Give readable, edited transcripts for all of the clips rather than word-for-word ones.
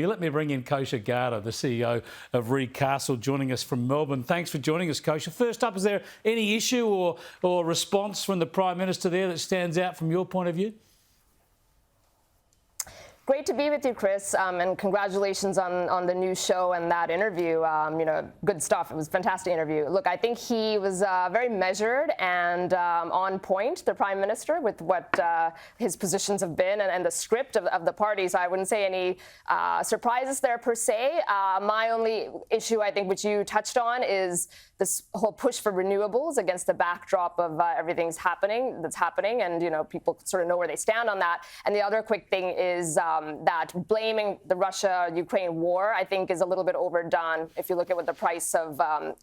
Let me bring in Kosha Gada, the CEO of Recastle, joining us from Melbourne. Thanks for joining us, Kosha. First up, is there any issue or response from the Prime Minister there that stands out from your point of view? Great to be with you, Chris, and congratulations on the new show and that interview. Good stuff. It was a fantastic interview. Look, I think he was very measured and on point, the Prime Minister, with what his positions have been and the script of the party. So I wouldn't say any surprises there per se. My only issue, I think, which you touched on, is this whole push for renewables against the backdrop of everything that's happening, and people sort of know where they stand on that. And the other quick thing is that blaming the Russia-Ukraine war, I think, is a little bit overdone. If you look at what the price of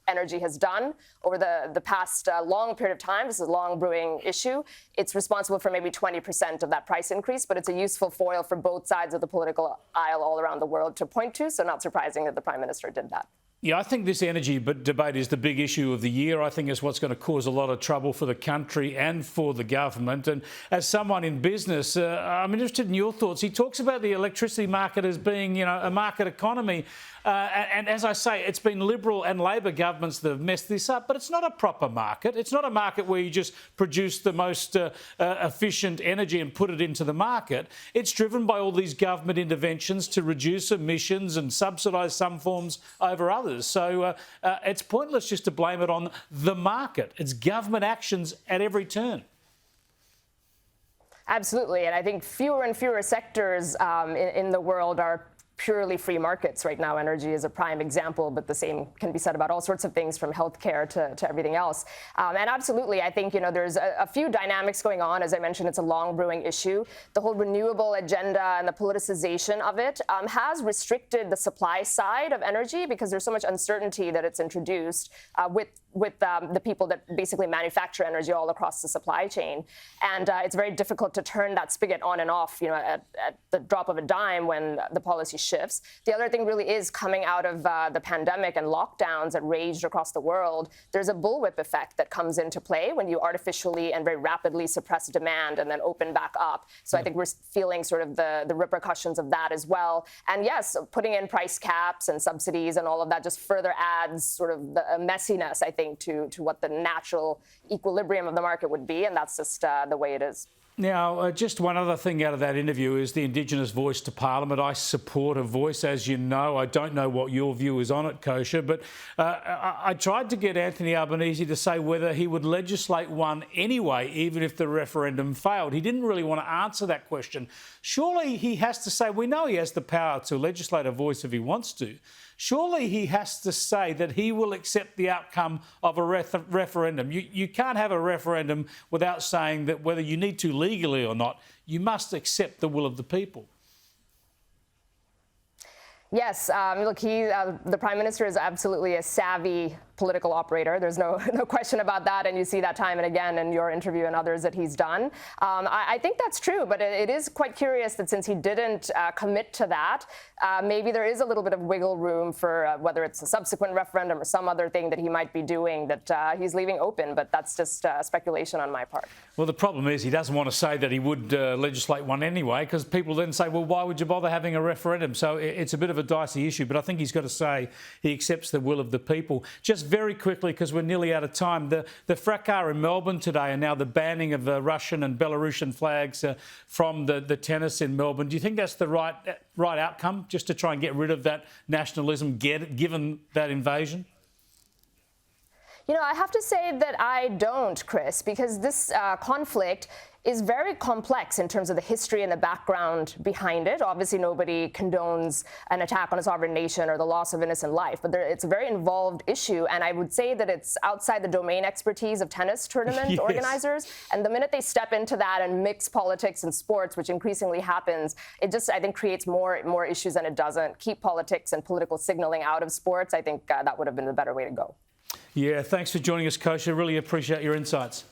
energy has done over the past long period of time, this is a long brewing issue. It's responsible for maybe 20% of that price increase, but it's a useful foil for both sides of the political aisle all around the world to point to. So not surprising that the Prime Minister did that. Yeah, I think this energy debate is the big issue of the year. I think it's what's going to cause a lot of trouble for the country and for the government. And as someone in business, I'm interested in your thoughts. He talks about the electricity market as being, a market economy. And as I say, it's been Liberal and Labor governments that have messed this up, but it's not a proper market. It's not a market where you just produce the most efficient energy and put it into the market. It's driven by all these government interventions to reduce emissions and subsidise some forms over others. So it's pointless just to blame it on the market. It's government actions at every turn. Absolutely. And I think fewer and fewer sectors in the world are purely free markets right now. Energy is a prime example, but the same can be said about all sorts of things, from healthcare to everything else. And absolutely, I think, there's a few dynamics going on. As I mentioned, it's a long brewing issue. The whole renewable agenda and the politicization of it has restricted the supply side of energy, because there's so much uncertainty that it's introduced with the people that basically manufacture energy all across the supply chain. And it's very difficult to turn that spigot on and off, at the drop of a dime when the policy shifts. The other thing really is, coming out of the pandemic and lockdowns that raged across the world, there's a bullwhip effect that comes into play when you artificially and very rapidly suppress demand and then open back up. So I think we're feeling sort of the repercussions of that as well. And yes, putting in price caps and subsidies and all of that just further adds sort of the messiness, I think, to what the natural equilibrium of the market would be. And that's just the way it is. Now, just one other thing out of that interview is the Indigenous voice to Parliament. I support a voice, as you know. I don't know what your view is on it, Kosha, but I tried to get Anthony Albanese to say whether he would legislate one anyway, even if the referendum failed. He didn't really want to answer that question. Surely he has to say, we know he has the power to legislate a voice if he wants to. Surely he has to say that he will accept the outcome of a referendum. You can't have a referendum without saying that whether you need to legally or not, you must accept the will of the people. Yes, look, the Prime Minister is absolutely a savvy political operator. There's no question about that, and you see that time and again in your interview and others that he's done. I think that's true, but it is quite curious that since he didn't commit to that, maybe there is a little bit of wiggle room for whether it's a subsequent referendum or some other thing that he might be doing that he's leaving open, but that's just speculation on my part. Well, the problem is he doesn't want to say that he would legislate one anyway, because people then say, well, why would you bother having a referendum? So it's a bit of a dicey issue, but I think he's got to say he accepts the will of the people. Just very quickly, because we're nearly out of time, the fracas in Melbourne today, and now the banning of the Russian and Belarusian flags from the tennis in Melbourne. Do you think that's the right outcome, just to try and get rid of that nationalism, given that invasion? I have to say that I don't, Chris, because this conflict is very complex in terms of the history and the background behind it. Obviously, nobody condones an attack on a sovereign nation or the loss of innocent life, but it's a very involved issue. And I would say that it's outside the domain expertise of tennis tournament Yes. organizers. And the minute they step into that and mix politics and sports, which increasingly happens, it just, I think, creates more issues than it doesn't. Keep politics and political signaling out of sports. I think that would have been the better way to go. Yeah, thanks for joining us, Kosha. Really appreciate your insights.